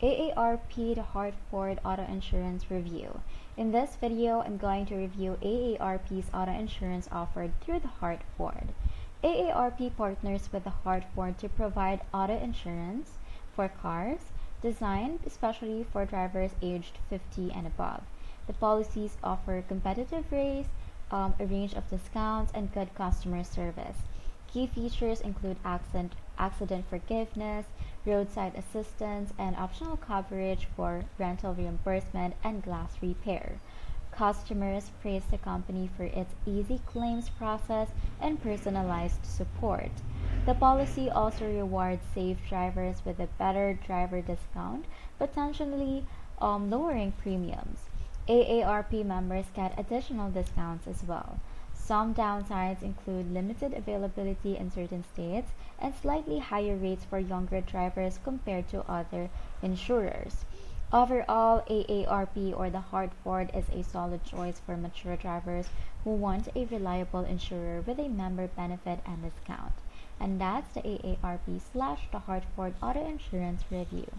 AARP, the Hartford Auto Insurance Review. In this video, I'm going to review AARP's auto insurance offered through the Hartford. AARP partners with the Hartford to provide auto insurance for cars designed especially for drivers aged 50 and above. The policies offer competitive rates, a range of discounts, and good customer service. Key features include accident forgiveness, roadside assistance, and optional coverage for rental reimbursement and glass repair. Customers praise the company for its easy claims process and personalized support. The policy also rewards safe drivers with a better driver discount, potentially lowering premiums. AARP members get additional discounts as well. Some downsides include limited availability in certain states and slightly higher rates for younger drivers compared to other insurers. Overall, AARP or the Hartford is a solid choice for mature drivers who want a reliable insurer with a member benefit and discount. And that's the AARP/the Hartford Auto Insurance Review.